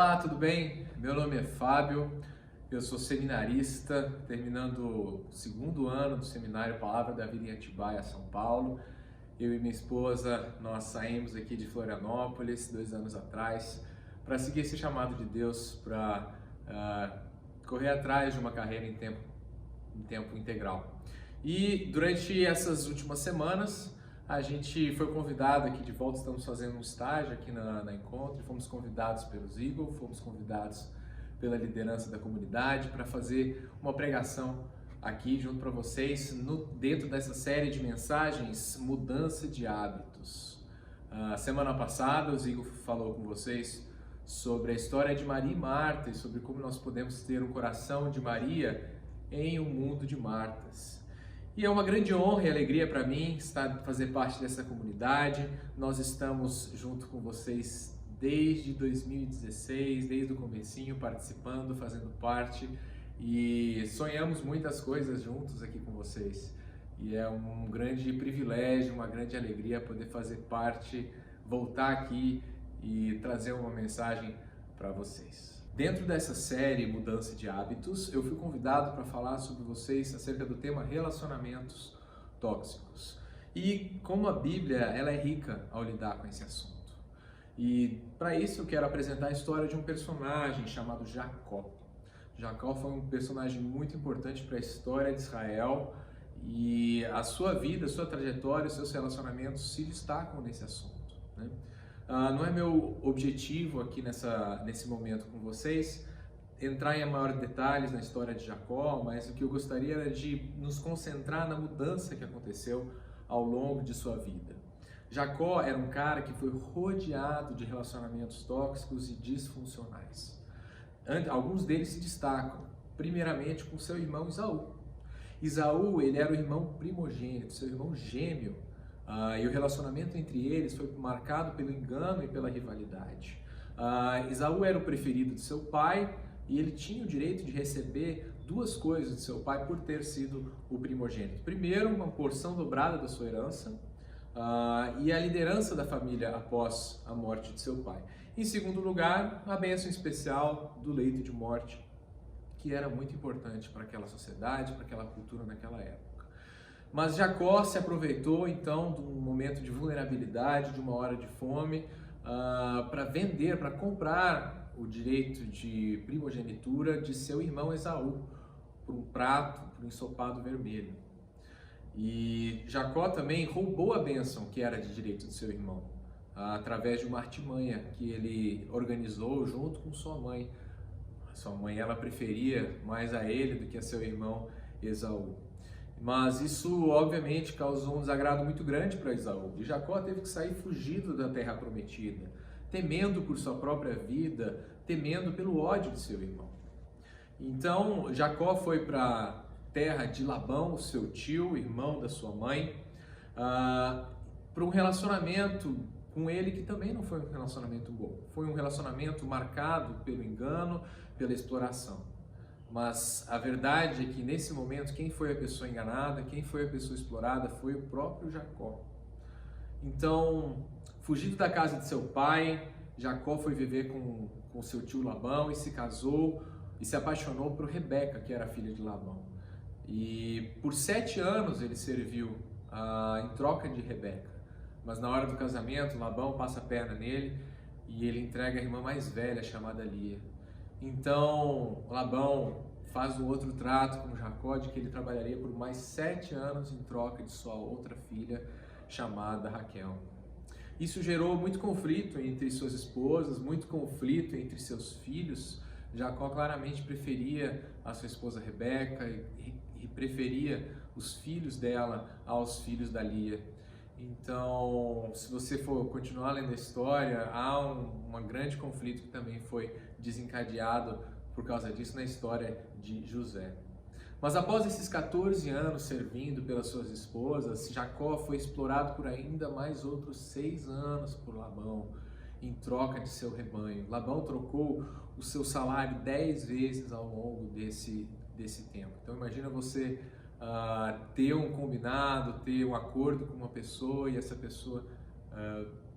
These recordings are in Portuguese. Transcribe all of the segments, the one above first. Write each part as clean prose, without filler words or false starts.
Olá, tudo bem? Meu nome é Fábio, eu sou seminarista, terminando o segundo ano do seminário Palavra da Vida em Atibaia, São Paulo. Eu e minha esposa, nós saímos aqui de Florianópolis 2 anos atrás para seguir esse chamado de Deus para correr atrás de uma carreira em tempo integral. E durante essas últimas semanas, a gente foi convidado aqui de volta, estamos fazendo um estágio aqui na Encontro, fomos convidados pelos Eagle, fomos convidados pela liderança da comunidade para fazer uma pregação aqui junto para vocês, dentro dessa série de mensagens, Mudança de Hábitos. Semana passada, o Eagle falou com vocês sobre a história de Maria e Marta e sobre como nós podemos ter um coração de Maria em um mundo de Martas. E é uma grande honra e alegria para mim fazer parte dessa comunidade. Nós estamos junto com vocês desde 2016, desde o comecinho, participando, fazendo parte e sonhamos muitas coisas juntos aqui com vocês. E é um grande privilégio, uma grande alegria poder fazer parte, voltar aqui e trazer uma mensagem para vocês. Dentro dessa série Mudança de Hábitos, eu fui convidado para falar sobre vocês acerca do tema relacionamentos tóxicos. E como a Bíblia ela é rica ao lidar com esse assunto. E para isso eu quero apresentar a história de um personagem chamado Jacó. Jacó foi um personagem muito importante para a história de Israel e a sua vida, a sua trajetória, os seus relacionamentos se destacam nesse assunto, né? Não é meu objetivo aqui nesse momento com vocês entrar em maiores detalhes na história de Jacó, mas o que eu gostaria era de nos concentrar na mudança que aconteceu ao longo de sua vida. Jacó era um cara que foi rodeado de relacionamentos tóxicos e disfuncionais. Alguns deles se destacam, primeiramente com seu irmão Esaú. Esaú, ele era o irmão primogênito, seu irmão gêmeo. E o relacionamento entre eles foi marcado pelo engano e pela rivalidade. Esaú era o preferido de seu pai e ele tinha o direito de receber duas coisas de seu pai por ter sido o primogênito. Primeiro, uma porção dobrada da sua herança e a liderança da família após a morte de seu pai. Em segundo lugar, a bênção especial do leito de morte, que era muito importante para aquela sociedade, para aquela cultura naquela época. Mas Jacó se aproveitou então de um momento de vulnerabilidade, de uma hora de fome, para vender, para comprar o direito de primogenitura de seu irmão Esaú por um prato, por um ensopado vermelho. E Jacó também roubou a bênção que era de direito de seu irmão, através de uma artimanha que ele organizou junto com sua mãe. Sua mãe ela preferia mais a ele do que a seu irmão Esaú. Mas isso, obviamente, causou um desagrado muito grande para Esaú. E Jacó teve que sair fugido da terra prometida, temendo por sua própria vida, temendo pelo ódio de seu irmão. Então, Jacó foi para a terra de Labão, seu tio, irmão da sua mãe, para um relacionamento com ele que também não foi um relacionamento bom. Foi um relacionamento marcado pelo engano, pela exploração. Mas a verdade é que nesse momento quem foi a pessoa enganada, quem foi a pessoa explorada foi o próprio Jacó. Então, fugido da casa de seu pai, Jacó foi viver com seu tio Labão e se casou e se apaixonou por Rebeca, que era filha de Labão. E por 7 anos ele serviu em troca de Rebeca. Mas na hora do casamento, Labão passa a perna nele e ele entrega a irmã mais velha, chamada Lia. Então, Labão faz um outro trato com Jacó de que ele trabalharia por mais 7 anos em troca de sua outra filha, chamada Raquel. Isso gerou muito conflito entre suas esposas, muito conflito entre seus filhos. Jacó claramente preferia a sua esposa Rebeca e preferia os filhos dela aos filhos da Lia. Então, se você for continuar lendo a história, há um grande conflito que também foi desencadeado por causa disso na história de José. Mas após esses 14 anos servindo pelas suas esposas, Jacó foi explorado por ainda mais outros 6 anos por Labão, em troca de seu rebanho. Labão trocou o seu salário 10 vezes ao longo desse tempo. Então imagina você ter um combinado, ter um acordo com uma pessoa e essa pessoa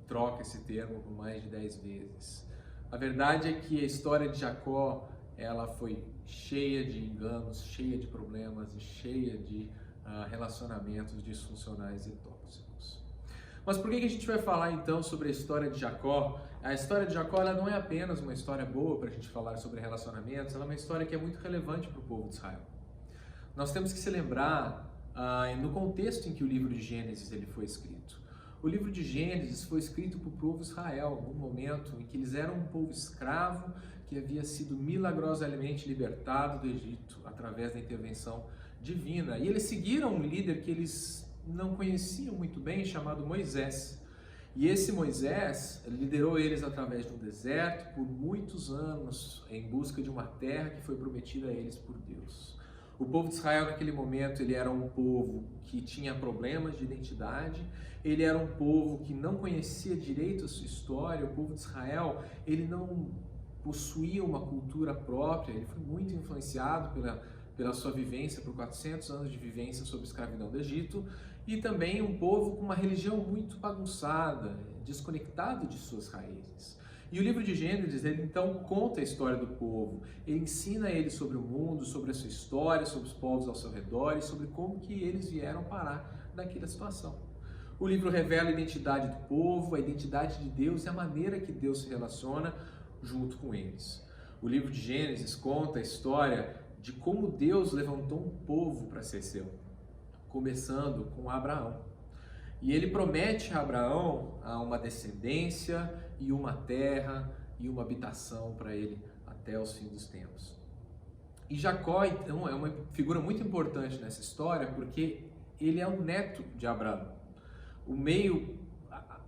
troca esse termo por mais de 10 vezes. A verdade é que a história de Jacó, ela foi cheia de enganos, cheia de problemas e cheia de relacionamentos disfuncionais e tóxicos. Mas por que a gente vai falar então sobre a história de Jacó? A história de Jacó, ela não é apenas uma história boa para a gente falar sobre relacionamentos, ela é uma história que é muito relevante para o povo de Israel. Nós temos que se lembrar no contexto em que o livro de Gênesis ele foi escrito. O livro de Gênesis foi escrito para o povo de Israel, num momento em que eles eram um povo escravo que havia sido milagrosamente libertado do Egito através da intervenção divina. E eles seguiram um líder que eles não conheciam muito bem, chamado Moisés. E esse Moisés liderou eles através de um deserto por muitos anos em busca de uma terra que foi prometida a eles por Deus. O povo de Israel naquele momento ele era um povo que tinha problemas de identidade, ele era um povo que não conhecia direito a sua história. O povo de Israel ele não possuía uma cultura própria, ele foi muito influenciado pela sua vivência, por 400 anos de vivência sob a escravidão do Egito, e também um povo com uma religião muito bagunçada, desconectado de suas raízes. E o livro de Gênesis, ele então conta a história do povo, ele ensina eles sobre o mundo, sobre a sua história, sobre os povos ao seu redor e sobre como que eles vieram parar naquela situação. O livro revela a identidade do povo, a identidade de Deus e a maneira que Deus se relaciona junto com eles. O livro de Gênesis conta a história de como Deus levantou um povo para ser seu, começando com Abraão. E ele promete a Abraão uma descendência e uma terra e uma habitação para ele até os fins dos tempos. E Jacó, então, é uma figura muito importante nessa história porque ele é um neto de Abraão.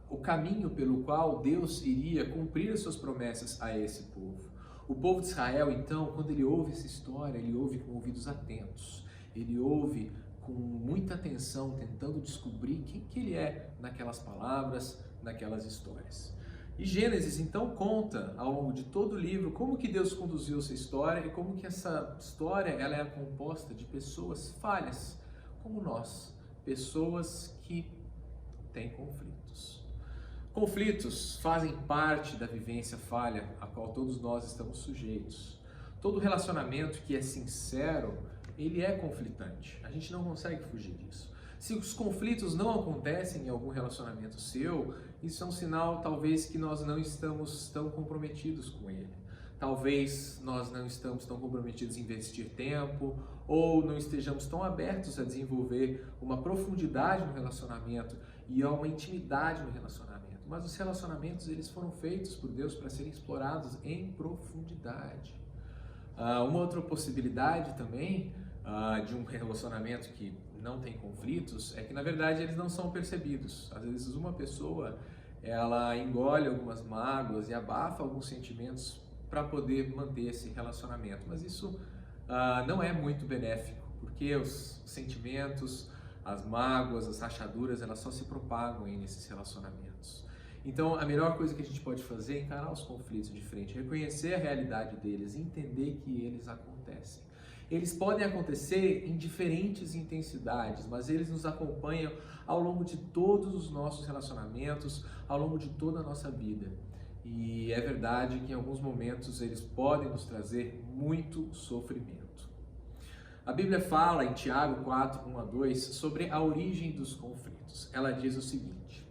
O caminho pelo qual Deus iria cumprir as suas promessas a esse povo. O povo de Israel, então, quando ele ouve essa história, ele ouve com ouvidos atentos, ele ouve com muita atenção, tentando descobrir quem que ele é naquelas palavras, naquelas histórias. E Gênesis, então, conta ao longo de todo o livro como que Deus conduziu essa história e como que essa história ela é composta de pessoas falhas, como nós, pessoas que têm conflitos. Conflitos fazem parte da vivência falha a qual todos nós estamos sujeitos. Todo relacionamento que é sincero, ele é conflitante. A gente não consegue fugir disso. Se os conflitos não acontecem em algum relacionamento seu, isso é um sinal talvez que nós não estamos tão comprometidos com ele. Talvez nós não estamos tão comprometidos em investir tempo ou não estejamos tão abertos a desenvolver uma profundidade no relacionamento e uma intimidade no relacionamento. Mas os relacionamentos eles foram feitos por Deus para serem explorados em profundidade. Uma outra possibilidade também de um relacionamento que não tem conflitos é que na verdade eles não são percebidos. Às vezes uma pessoa ela engole algumas mágoas e abafa alguns sentimentos para poder manter esse relacionamento, mas isso não é muito benéfico, porque os sentimentos, as mágoas, as rachaduras, elas só se propagam nesses relacionamentos. Então, a melhor coisa que a gente pode fazer é encarar os conflitos de frente, reconhecer a realidade deles e entender que eles acontecem. Eles podem acontecer em diferentes intensidades, mas eles nos acompanham ao longo de todos os nossos relacionamentos, ao longo de toda a nossa vida. E é verdade que em alguns momentos eles podem nos trazer muito sofrimento. A Bíblia fala em Tiago 4, 1 a 2 sobre a origem dos conflitos. Ela diz o seguinte: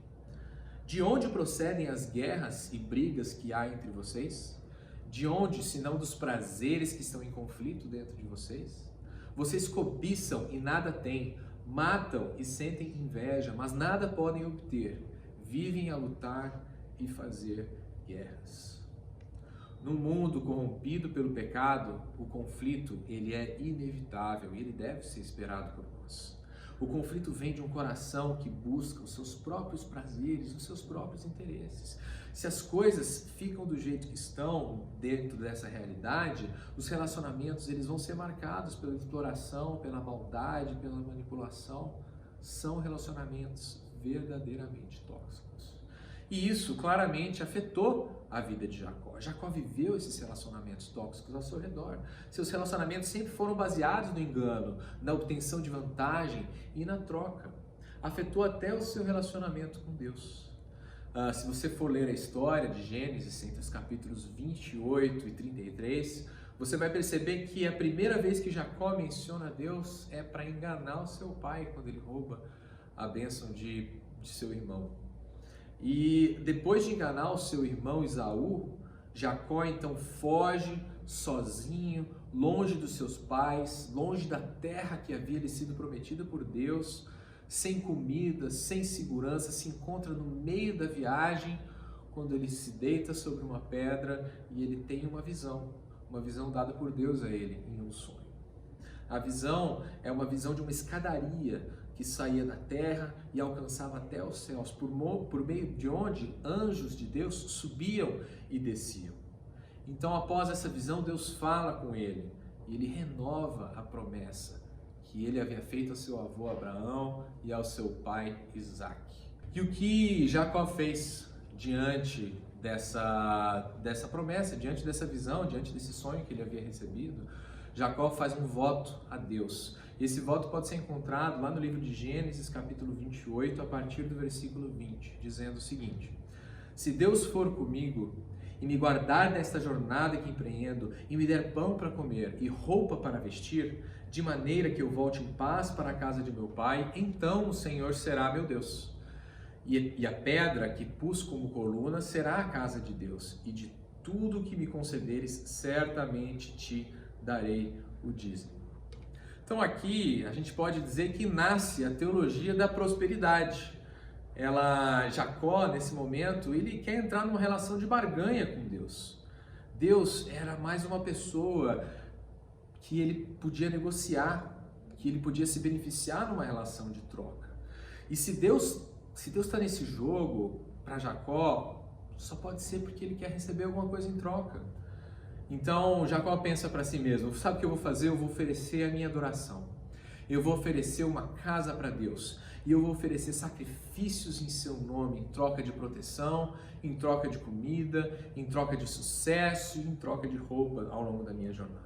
de onde procedem as guerras e brigas que há entre vocês? De onde, senão dos prazeres que estão em conflito dentro de vocês? Vocês cobiçam e nada têm, matam e sentem inveja, mas nada podem obter. Vivem a lutar e fazer guerras. No mundo corrompido pelo pecado, o conflito ele é inevitável e ele deve ser esperado por nós. O conflito vem de um coração que busca os seus próprios prazeres, os seus próprios interesses. Se as coisas ficam do jeito que estão dentro dessa realidade, os relacionamentos eles vão ser marcados pela exploração, pela maldade, pela manipulação. São relacionamentos verdadeiramente tóxicos. E isso claramente afetou a vida de Jacó. Jacó viveu esses relacionamentos tóxicos ao seu redor. Seus relacionamentos sempre foram baseados no engano, na obtenção de vantagem e na troca. Afetou até o seu relacionamento com Deus. Se você for ler a história de Gênesis, entre os capítulos 28 e 33, você vai perceber que a primeira vez que Jacó menciona Deus é para enganar o seu pai, quando ele rouba a bênção de seu irmão. E depois de enganar o seu irmão Esaú, Jacó então foge sozinho, longe dos seus pais, longe da terra que havia lhe sido prometida por Deus, sem comida, sem segurança, se encontra no meio da viagem, quando ele se deita sobre uma pedra e ele tem uma visão dada por Deus a ele em um sonho. A visão é uma visão de uma escadaria que saía da terra e alcançava até os céus, por meio de onde anjos de Deus subiam e desciam. Então, após essa visão, Deus fala com ele e ele renova a promessa que ele havia feito ao seu avô Abraão e ao seu pai Isaac. E o que Jacó fez diante dessa promessa, diante dessa visão, diante desse sonho que ele havia recebido? Jacó faz um voto a Deus. Esse voto pode ser encontrado lá no livro de Gênesis, capítulo 28, a partir do versículo 20, dizendo o seguinte: se Deus for comigo e me guardar nesta jornada que empreendo, e me der pão para comer e roupa para vestir, de maneira que eu volte em paz para a casa de meu pai, então o Senhor será meu Deus. E a pedra que pus como coluna será a casa de Deus, e de tudo que me concederes, certamente te darei o dízimo. Então aqui a gente pode dizer que nasce a teologia da prosperidade. Jacó, nesse momento, ele quer entrar numa relação de barganha com Deus. Deus era mais uma pessoa que ele podia negociar, que ele podia se beneficiar numa relação de troca. E se Deus está nesse jogo, para Jacó, só pode ser porque ele quer receber alguma coisa em troca. Então Jacó pensa para si mesmo: sabe o que eu vou fazer? Eu vou oferecer a minha adoração. Eu vou oferecer uma casa para Deus. E eu vou oferecer sacrifícios em seu nome, em troca de proteção, em troca de comida, em troca de sucesso, em troca de roupa ao longo da minha jornada.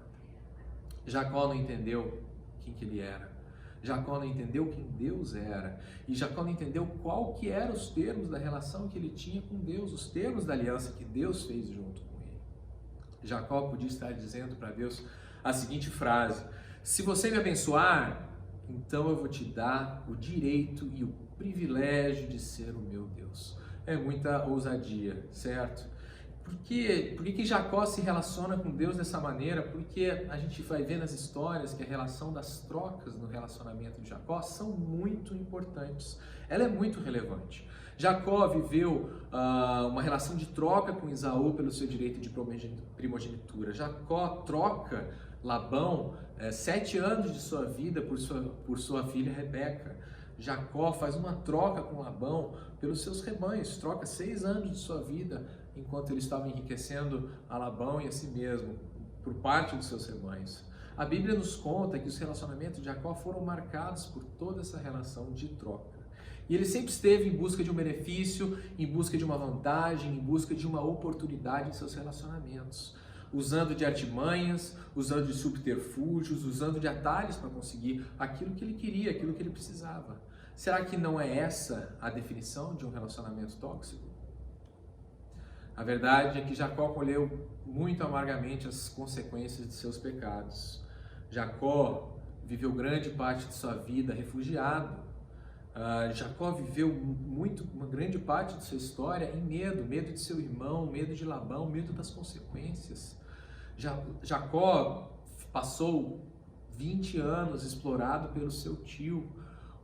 Jacó não entendeu quem que ele era. Jacó não entendeu quem Deus era. E Jacó não entendeu qual que eram os termos da relação que ele tinha com Deus, os termos da aliança que Deus fez junto com ele. Jacó podia estar dizendo para Deus a seguinte frase: se você me abençoar, então eu vou te dar o direito e o privilégio de ser o meu Deus. É muita ousadia, certo? Por que Jacó se relaciona com Deus dessa maneira? Porque a gente vai ver nas histórias que a relação das trocas no relacionamento de Jacó são muito importantes. Ela é muito relevante. Jacó viveu uma relação de troca com Esaú pelo seu direito de primogenitura. Jacó troca Labão 7 anos de sua vida por sua filha Rebeca. Jacó faz uma troca com Labão pelos seus rebanhos, troca 6 anos de sua vida enquanto ele estava enriquecendo a Labão e a si mesmo por parte dos seus rebanhos. A Bíblia nos conta que os relacionamentos de Jacó foram marcados por toda essa relação de troca. E ele sempre esteve em busca de um benefício, em busca de uma vantagem, em busca de uma oportunidade em seus relacionamentos, usando de artimanhas, usando de subterfúgios, usando de atalhos para conseguir aquilo que ele queria, aquilo que ele precisava. Será que não é essa a definição de um relacionamento tóxico? A verdade é que Jacó colheu muito amargamente as consequências de seus pecados. Jacó viveu grande parte de sua vida refugiado. Jacó viveu uma grande parte de sua história em medo de seu irmão, medo de Labão, medo das consequências. Jacó passou 20 anos explorado pelo seu tio,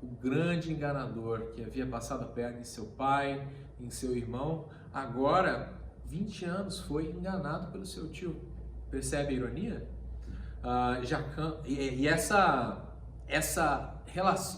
o grande enganador que havia passado a perna em seu pai, em seu irmão. Agora, 20 anos foi enganado pelo seu tio. Percebe a ironia?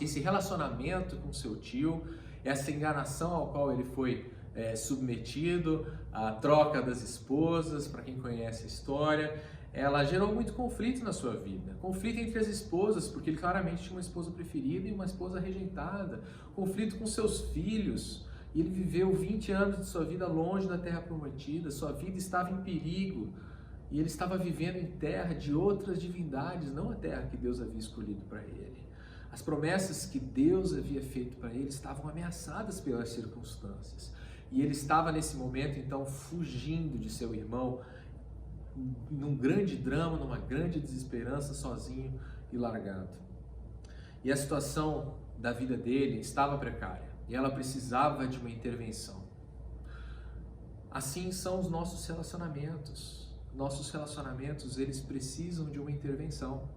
Esse relacionamento com seu tio, essa enganação ao qual ele foi submetido, a troca das esposas, para quem conhece a história, ela gerou muito conflito na sua vida. Conflito entre as esposas, porque ele claramente tinha uma esposa preferida e uma esposa rejeitada. Conflito com seus filhos. E ele viveu 20 anos de sua vida longe da terra prometida, sua vida estava em perigo. E ele estava vivendo em terra de outras divindades, não a terra que Deus havia escolhido para ele. As promessas que Deus havia feito para ele estavam ameaçadas pelas circunstâncias. E ele estava nesse momento então fugindo de seu irmão, num grande drama, numa grande desesperança, sozinho e largado. E a situação da vida dele estava precária e ela precisava de uma intervenção. Assim são os nossos relacionamentos. Nossos relacionamentos, eles precisam de uma intervenção.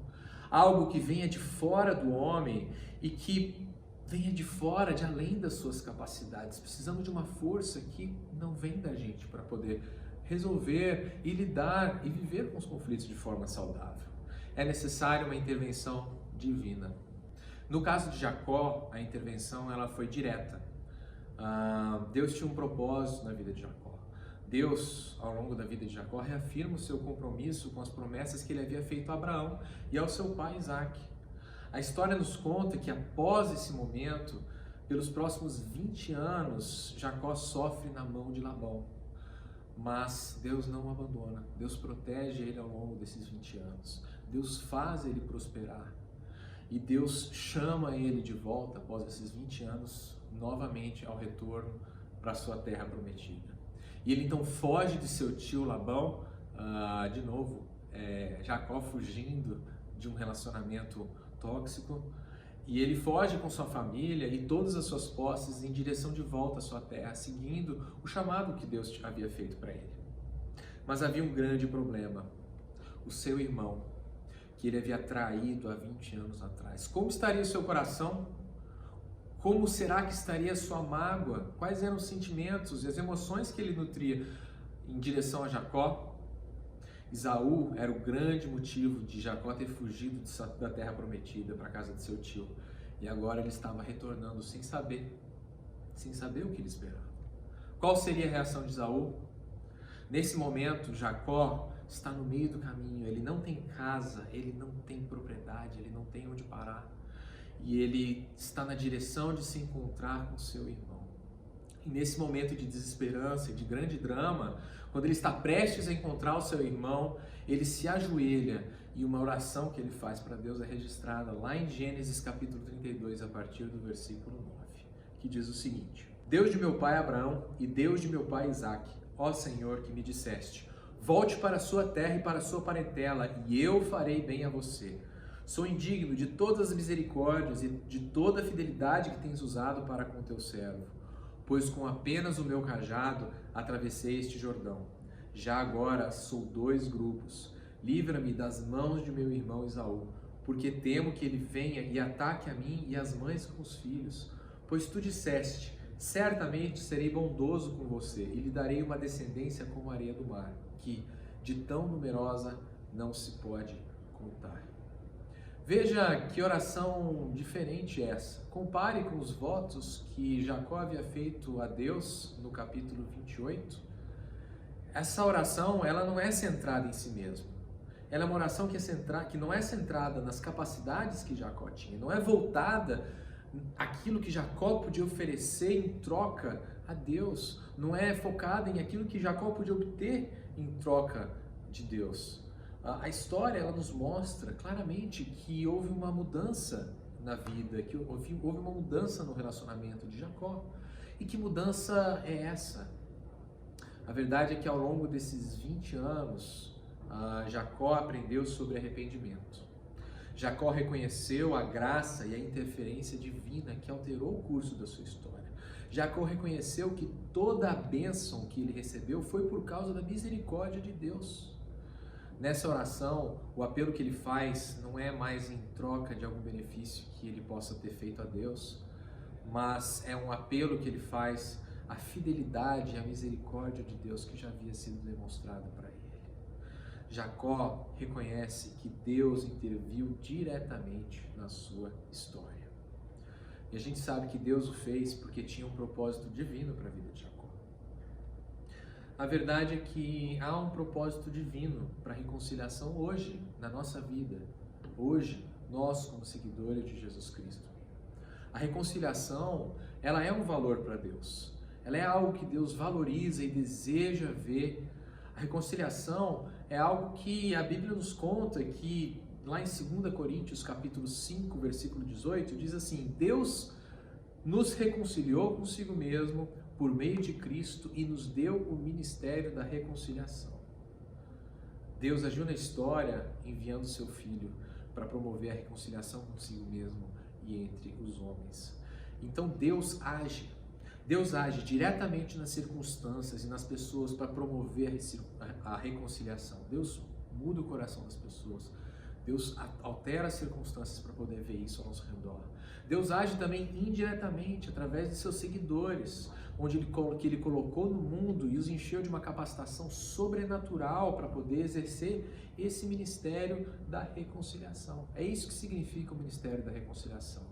Algo que venha de fora do homem e que venha de fora, de além das suas capacidades. Precisamos de uma força que não vem da gente para poder resolver e lidar e viver com os conflitos de forma saudável. É necessária uma intervenção divina. No caso de Jacó, a intervenção ela foi direta. Deus tinha um propósito na vida de Jacó. Deus, ao longo da vida de Jacó, reafirma o seu compromisso com as promessas que ele havia feito a Abraão e ao seu pai Isaac. A história nos conta que após esse momento, pelos próximos 20 anos, Jacó sofre na mão de Labão. Mas Deus não o abandona, Deus protege ele ao longo desses 20 anos. Deus faz ele prosperar e Deus chama ele de volta após esses 20 anos, novamente ao retorno para a sua terra prometida. E ele então foge de seu tio Labão, de novo, Jacó fugindo de um relacionamento tóxico, e ele foge com sua família e todas as suas posses em direção de volta à sua terra, seguindo o chamado que Deus havia feito para ele. Mas havia um grande problema: o seu irmão, que ele havia traído há 20 anos atrás. Como estaria o seu coração? Como será que estaria a sua mágoa? Quais eram os sentimentos e as emoções que ele nutria em direção a Jacó? Esaú era o grande motivo de Jacó ter fugido da terra prometida para a casa de seu tio. E agora ele estava retornando sem saber o que ele esperava. Qual seria a reação de Esaú? Nesse momento, Jacó está no meio do caminho, ele não tem casa, ele não tem propriedade, ele não tem onde parar. E ele está na direção de se encontrar com seu irmão. E nesse momento de desesperança e de grande drama, quando ele está prestes a encontrar o seu irmão, ele se ajoelha e uma oração que ele faz para Deus é registrada lá em Gênesis capítulo 32, a partir do versículo 9, que diz o seguinte: Deus de meu pai Abraão e Deus de meu pai Isaque, ó Senhor, que me disseste, volte para a sua terra e para a sua parentela, e eu farei bem a você. Sou indigno de todas as misericórdias e de toda a fidelidade que tens usado para com teu servo, pois com apenas o meu cajado atravessei este Jordão. Já agora sou 2 grupos. Livra-me das mãos de meu irmão Esaú, porque temo que ele venha e ataque a mim e as mães com os filhos. Pois tu disseste, certamente serei bondoso com você e lhe darei uma descendência como a areia do mar, que de tão numerosa não se pode contar. Veja que oração diferente é essa. Compare com os votos que Jacó havia feito a Deus no capítulo 28. Essa oração, ela não é centrada em si mesmo. Ela é uma oração que não é centrada nas capacidades que Jacó tinha, não é voltada àquilo que Jacó podia oferecer em troca a Deus, não é focada em aquilo que Jacó podia obter em troca de Deus. A história ela nos mostra claramente que houve uma mudança na vida, que houve uma mudança no relacionamento de Jacó. E que mudança é essa? A verdade é que ao longo desses 20 anos, Jacó aprendeu sobre arrependimento. Jacó reconheceu a graça e a interferência divina que alterou o curso da sua história. Jacó reconheceu que toda a bênção que ele recebeu foi por causa da misericórdia de Deus. Nessa oração, o apelo que ele faz não é mais em troca de algum benefício que ele possa ter feito a Deus, mas é um apelo que ele faz à fidelidade e à misericórdia de Deus que já havia sido demonstrada para ele. Jacó reconhece que Deus interviu diretamente na sua história. E a gente sabe que Deus o fez porque tinha um propósito divino para a vida de Jacó. A verdade é que há um propósito divino para a reconciliação hoje, na nossa vida. Hoje, nós como seguidores de Jesus Cristo. A reconciliação, ela é um valor para Deus. Ela é algo que Deus valoriza e deseja ver. A reconciliação é algo que a Bíblia nos conta que lá em 2 Coríntios capítulo 5, versículo 18, diz assim: Deus nos reconciliou consigo mesmo por meio de Cristo e nos deu o ministério da reconciliação. Deus agiu na história enviando seu Filho para promover a reconciliação consigo mesmo e entre os homens. Então Deus age diretamente nas circunstâncias e nas pessoas para promover a reconciliação. Deus muda o coração das pessoas. Deus altera as circunstâncias para poder ver isso ao nosso redor. Deus age também indiretamente através de seus seguidores, que ele colocou no mundo e os encheu de uma capacitação sobrenatural para poder exercer esse ministério da reconciliação. É isso que significa o ministério da reconciliação.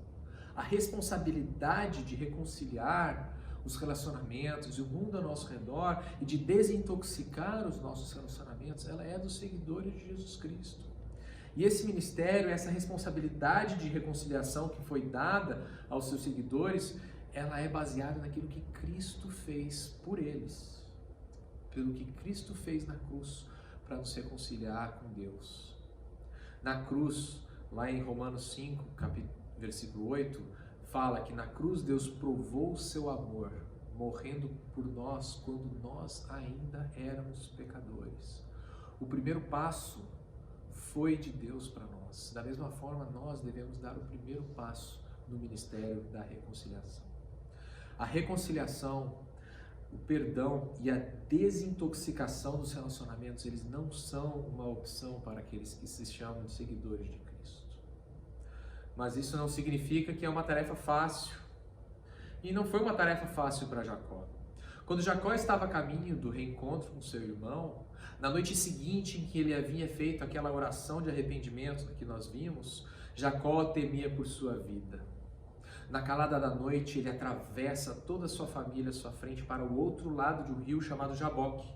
A responsabilidade de reconciliar os relacionamentos e o mundo ao nosso redor e de desintoxicar os nossos relacionamentos, ela é dos seguidores de Jesus Cristo. E esse ministério, essa responsabilidade de reconciliação que foi dada aos seus seguidores, ela é baseada naquilo que Cristo fez por eles, pelo que Cristo fez na cruz para nos reconciliar com Deus. Na cruz, lá em Romanos 5, versículo 8, fala que na cruz Deus provou o seu amor, morrendo por nós quando nós ainda éramos pecadores. O primeiro passo foi de Deus para nós. Da mesma forma, nós devemos dar o primeiro passo no ministério da reconciliação. A reconciliação, o perdão e a desintoxicação dos relacionamentos, eles não são uma opção para aqueles que se chamam de seguidores de Cristo. Mas isso não significa que é uma tarefa fácil. E não foi uma tarefa fácil para Jacó. Quando Jacó estava a caminho do reencontro com seu irmão, na noite seguinte em que ele havia feito aquela oração de arrependimento que nós vimos, Jacó temia por sua vida. Na calada da noite, ele atravessa toda a sua família à sua frente para o outro lado de um rio chamado Jaboque,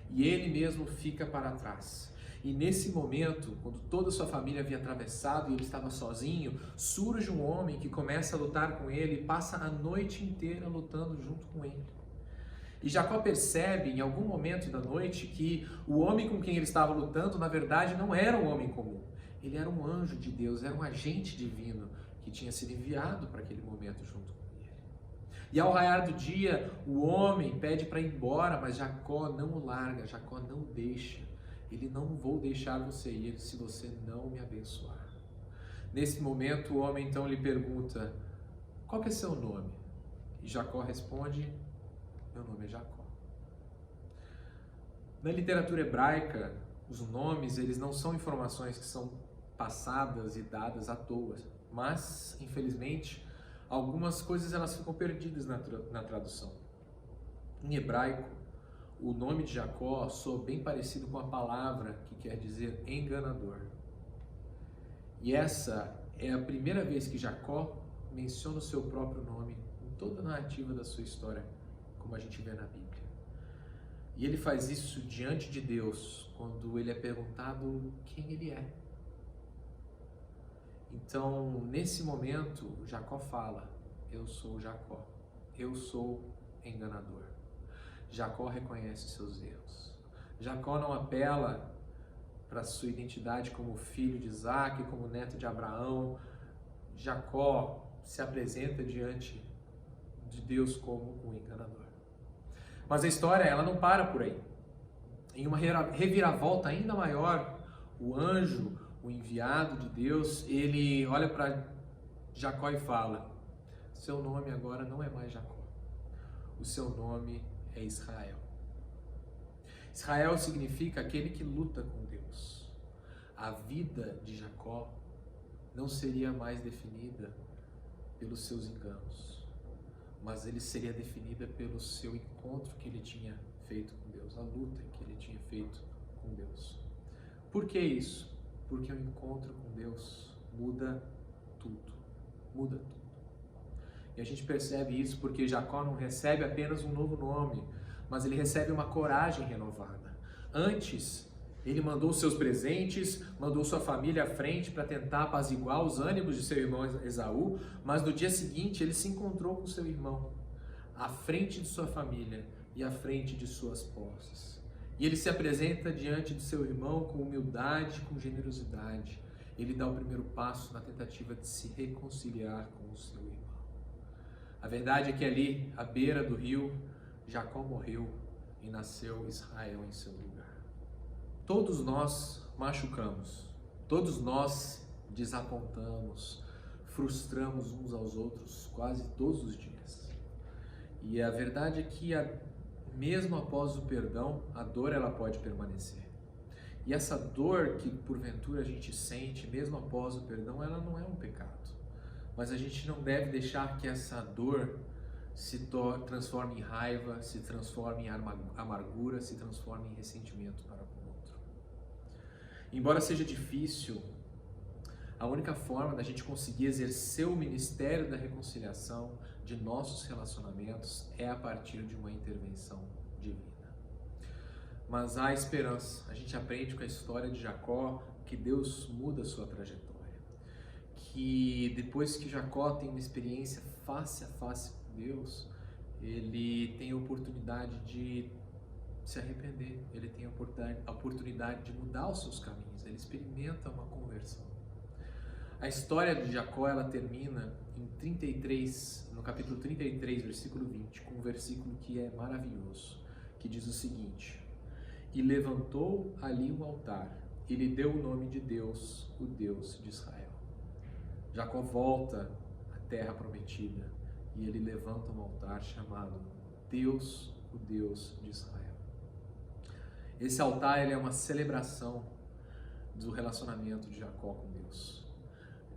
e ele mesmo fica para trás. E nesse momento, quando toda a sua família havia atravessado e ele estava sozinho, surge um homem que começa a lutar com ele e passa a noite inteira lutando junto com ele. E Jacó percebe em algum momento da noite que o homem com quem ele estava lutando, na verdade, não era um homem comum. Ele era um anjo de Deus, era um agente divino que tinha sido enviado para aquele momento junto com ele. E ao raiar do dia, o homem pede para ir embora, mas Jacó não o larga, Jacó não deixa. Ele: não vou deixar você ir se você não me abençoar. Nesse momento, o homem então lhe pergunta: qual que é seu nome? E Jacó responde: meu nome é Jacó. Na literatura hebraica, os nomes, eles não são informações que são passadas e dadas à toa, mas, infelizmente, algumas coisas elas ficam perdidas na tradução. Em hebraico, o nome de Jacó soa bem parecido com a palavra que quer dizer enganador. E essa é a primeira vez que Jacó menciona o seu próprio nome em toda a narrativa da sua história, como a gente vê na Bíblia. E ele faz isso diante de Deus, quando ele é perguntado quem ele é. Então, nesse momento, Jacó fala: eu sou Jacó, eu sou enganador. Jacó reconhece seus erros. Jacó não apela para sua identidade como filho de Isaac, como neto de Abraão. Jacó se apresenta diante de Deus como um enganador. Mas a história, ela não para por aí. Em uma reviravolta ainda maior, o anjo, o enviado de Deus, ele olha para Jacó e fala: seu nome agora não é mais Jacó. O seu nome é Israel. Israel significa aquele que luta com Deus. A vida de Jacó não seria mais definida pelos seus enganos, mas ele seria definida pelo seu encontro que ele tinha feito com Deus, a luta que ele tinha feito com Deus. Por que isso? Porque o encontro com Deus muda tudo, muda tudo. E a gente percebe isso porque Jacó não recebe apenas um novo nome, mas ele recebe uma coragem renovada. Antes, ele mandou seus presentes, mandou sua família à frente para tentar apaziguar os ânimos de seu irmão Esaú, mas no dia seguinte ele se encontrou com seu irmão, à frente de sua família e à frente de suas posses. E ele se apresenta diante de seu irmão com humildade, com generosidade. Ele dá o primeiro passo na tentativa de se reconciliar com o seu irmão. A verdade é que ali, à beira do rio, Jacó morreu e nasceu Israel em seu lugar. Todos nós machucamos, todos nós desapontamos, frustramos uns aos outros quase todos os dias. E a verdade é que mesmo após o perdão, a dor ela pode permanecer. E essa dor que porventura a gente sente, mesmo após o perdão, ela não é um pecado. Mas a gente não deve deixar que essa dor se transforme em raiva, se transforme em amargura, se transforme em ressentimento para com o outro. Embora seja difícil, a única forma da gente conseguir exercer o ministério da reconciliação de nossos relacionamentos é a partir de uma intervenção divina. Mas há esperança. A gente aprende com a história de Jacó que Deus muda a sua trajetória. Que depois que Jacó tem uma experiência face a face com Deus, ele tem a oportunidade de se arrepender, ele tem a oportunidade de mudar os seus caminhos, ele experimenta uma conversão. A história de Jacó, ela termina em 33, no capítulo 33, versículo 20, com um versículo que é maravilhoso, que diz o seguinte: e levantou ali um altar, e lhe deu o nome de Deus, o Deus de Israel. Jacó volta à terra prometida, e ele levanta um altar chamado Deus, o Deus de Israel. Esse altar ele é uma celebração do relacionamento de Jacó com Deus.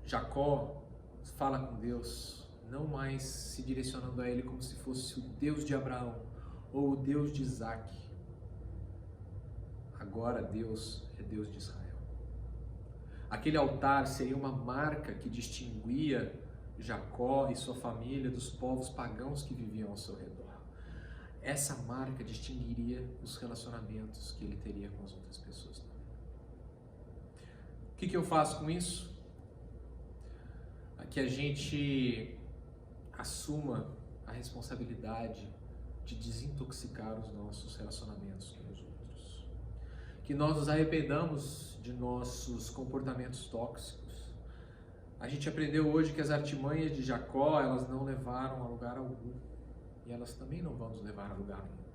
Jacó fala com Deus, não mais se direcionando a ele como se fosse o Deus de Abraão ou o Deus de Isaac. Agora Deus é Deus de Israel. Aquele altar seria uma marca que distinguia Jacó e sua família dos povos pagãos que viviam ao seu redor. Essa marca distinguiria os relacionamentos que ele teria com as outras pessoas também. O que eu faço com isso? Que a gente assuma a responsabilidade de desintoxicar os nossos relacionamentos com os outros. Que nós nos arrependamos de nossos comportamentos tóxicos. A gente aprendeu hoje que as artimanhas de Jacó, elas não levaram a lugar algum. E elas também não vão nos levar a lugar nenhum.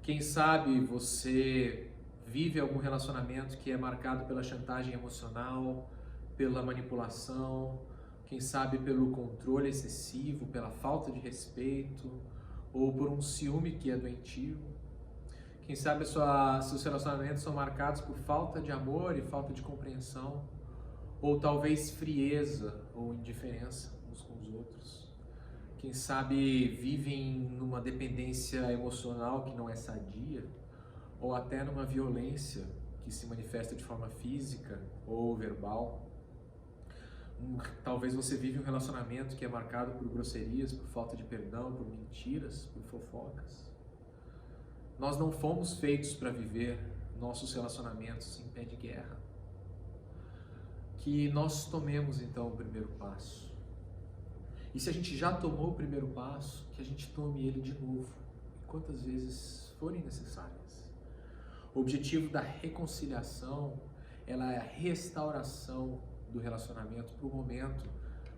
Quem sabe você vive algum relacionamento que é marcado pela chantagem emocional, pela manipulação, quem sabe pelo controle excessivo, pela falta de respeito, ou por um ciúme que é doentio. Quem sabe seus relacionamentos são marcados por falta de amor e falta de compreensão, ou talvez frieza ou indiferença uns com os outros. Quem sabe vivem numa dependência emocional que não é sadia, ou até numa violência que se manifesta de forma física ou verbal. Talvez você vive um relacionamento que é marcado por grosserias, por falta de perdão, por mentiras, por fofocas. Nós não fomos feitos para viver nossos relacionamentos em pé de guerra. Que nós tomemos então o primeiro passo. E se a gente já tomou o primeiro passo, que a gente tome ele de novo, quantas vezes forem necessárias. O objetivo da reconciliação, ela é a restauração do relacionamento para o momento,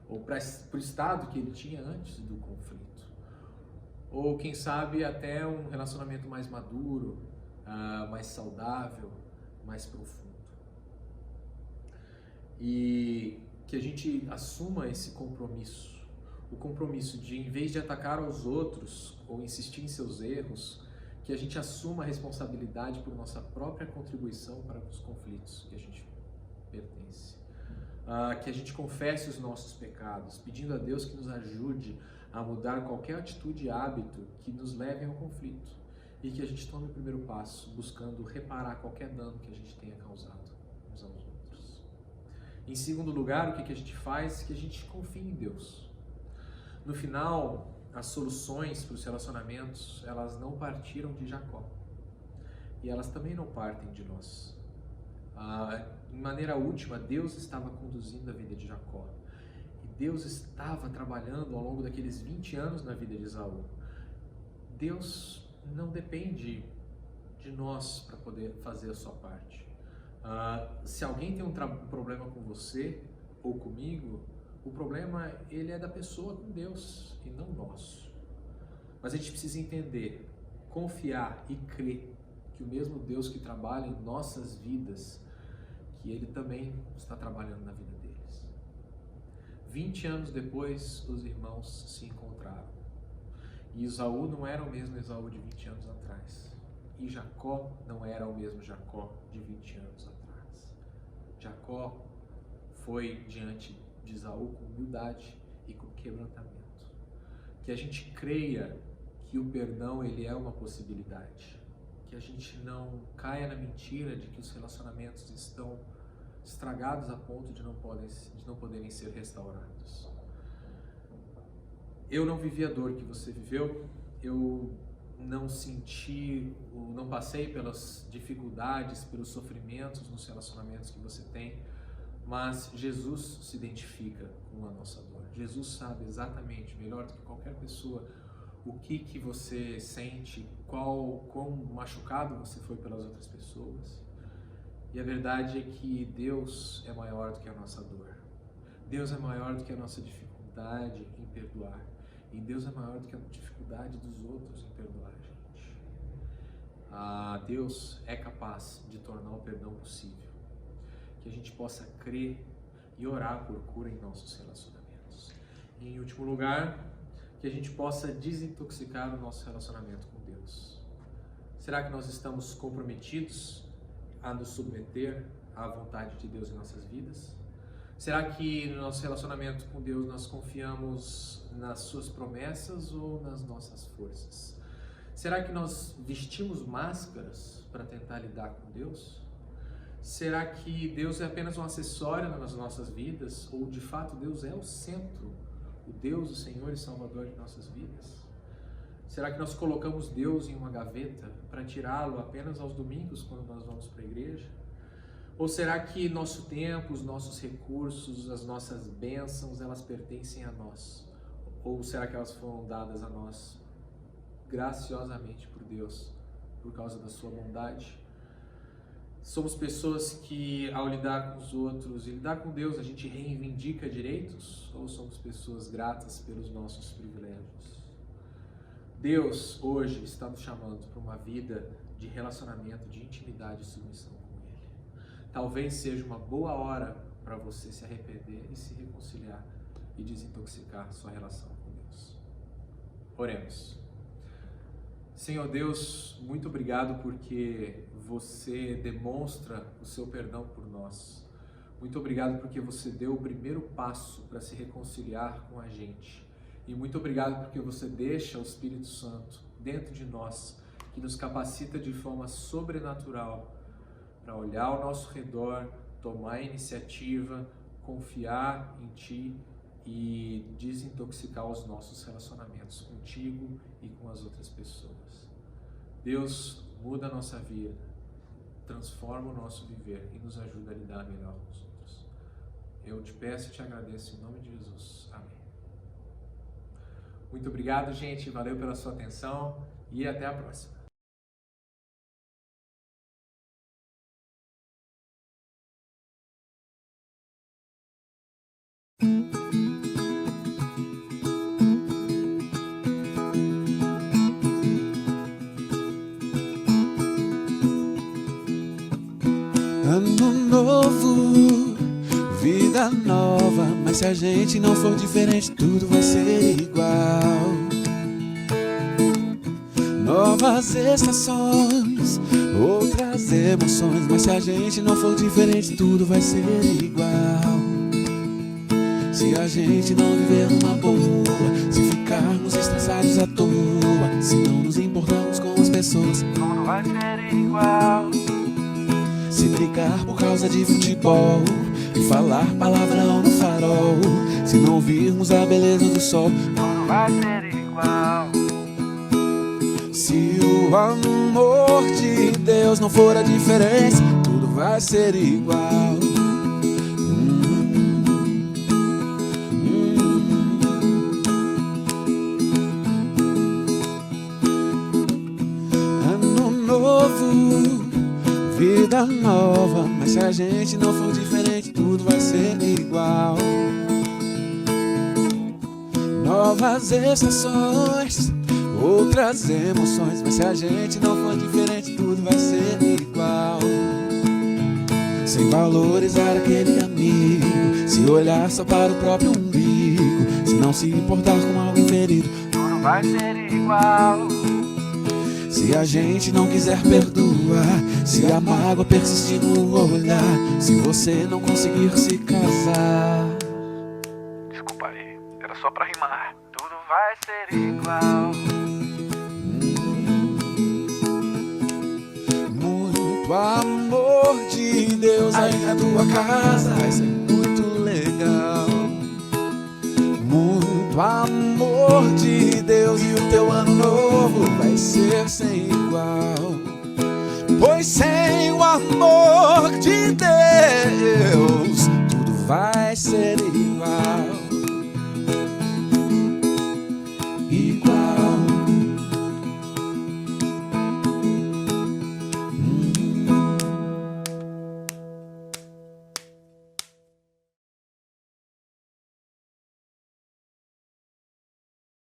ou para o estado que ele tinha antes do conflito. Ou quem sabe até um relacionamento mais maduro, mais saudável, mais profundo. E que a gente assuma esse compromisso. O compromisso de, em vez de atacar aos outros ou insistir em seus erros, que a gente assuma a responsabilidade por nossa própria contribuição para os conflitos que a gente pertence. Que a gente confesse os nossos pecados, pedindo a Deus que nos ajude a mudar qualquer atitude e hábito que nos leve ao conflito. E que a gente tome o primeiro passo, buscando reparar qualquer dano que a gente tenha causado uns aos outros. Em segundo lugar, o que a gente faz? Que a gente confie em Deus. No final, as soluções para os relacionamentos, elas não partiram de Jacó. E elas também não partem de nós. De maneira última, Deus estava conduzindo a vida de Jacó. E Deus estava trabalhando ao longo daqueles 20 anos na vida de Esaú. Deus não depende de nós para poder fazer a sua parte. Se alguém tem um problema com você ou comigo, o problema ele é da pessoa com Deus e não nosso. Mas a gente precisa entender, confiar e crer que o mesmo Deus que trabalha em nossas vidas, que Ele também está trabalhando na vida deles. 20 anos depois, os irmãos se encontraram. E Esaú não era o mesmo Esaú de 20 anos atrás. E Jacó não era o mesmo Jacó de 20 anos atrás. Jacó foi diante de Esaú com humildade e com quebrantamento. Que a gente creia que o perdão ele é uma possibilidade. Que a gente não caia na mentira de que os relacionamentos estão estragados a ponto de não poderem ser restaurados. Eu não vivi a dor que você viveu, eu não passei pelas dificuldades, pelos sofrimentos nos relacionamentos que você tem, mas Jesus se identifica com a nossa dor. Jesus sabe exatamente, melhor do que qualquer pessoa, o que você sente, quão machucado você foi pelas outras pessoas. E a verdade é que Deus é maior do que a nossa dor. Deus é maior do que a nossa dificuldade em perdoar. E Deus é maior do que a dificuldade dos outros em perdoar a gente. Deus é capaz de tornar o perdão possível. Que a gente possa crer e orar por cura em nossos relacionamentos. E, em último lugar, que a gente possa desintoxicar o nosso relacionamento com Deus. Será que nós estamos comprometidos a nos submeter à vontade de Deus em nossas vidas? Será que no nosso relacionamento com Deus nós confiamos nas suas promessas ou nas nossas forças? Será que nós vestimos máscaras para tentar lidar com Deus? Será que Deus é apenas um acessório nas nossas vidas ou de fato Deus é o centro, o Deus, o Senhor e Salvador de nossas vidas? Será que nós colocamos Deus em uma gaveta para tirá-lo apenas aos domingos quando nós vamos para a igreja? Ou será que nosso tempo, os nossos recursos, as nossas bênçãos, elas pertencem a nós? Ou será que elas foram dadas a nós graciosamente por Deus, por causa da sua bondade? Somos pessoas que, ao lidar com os outros e lidar com Deus, a gente reivindica direitos? Ou somos pessoas gratas pelos nossos privilégios? Deus, hoje, está nos chamando para uma vida de relacionamento, de intimidade e submissão com Ele. Talvez seja uma boa hora para você se arrepender e se reconciliar e desintoxicar sua relação com Deus. Oremos. Senhor Deus, muito obrigado porque você demonstra o seu perdão por nós. Muito obrigado porque você deu o primeiro passo para se reconciliar com a gente. E muito obrigado porque você deixa o Espírito Santo dentro de nós, que nos capacita de forma sobrenatural para olhar ao nosso redor, tomar a iniciativa, confiar em Ti e desintoxicar os nossos relacionamentos contigo e com as outras pessoas. Deus, muda a nossa vida, transforma o nosso viver e nos ajuda a lidar melhor com os outros. Eu te peço e te agradeço em nome de Jesus. Amém. Muito obrigado, gente. Valeu pela sua atenção e até a próxima. Ano novo, vida nova, mas se a gente não for diferente, tudo vai ser igual. Novas estações, outras emoções, mas se a gente não for diferente, tudo vai ser igual. Se a gente não viver numa boa, se ficarmos estressados à toa, se não nos importarmos com as pessoas, tudo vai ser igual. Se brigar por causa de futebol e falar palavrão no farol, se não virmos a beleza do sol, tudo vai ser igual. Se o amor de Deus não for a diferença, tudo vai ser igual. Ano novo, vida nova, mas se a gente não for diferente, tudo vai ser igual. Novas estações, outras emoções. Mas se a gente não for diferente, tudo vai ser igual. Sem valorizar aquele amigo, se olhar só para o próprio umbigo, se não se importar com alguém ferido, tudo vai ser igual. Se a gente não quiser perdoar, se a mágoa persistir no olhar, se você não conseguir se casar. Desculpa aí, era só pra rimar. Tudo vai ser igual. Muito amor de Deus aí na tua casa, vai ser muito legal. Muito amor de Deus e o teu ano novo vai ser sem igual.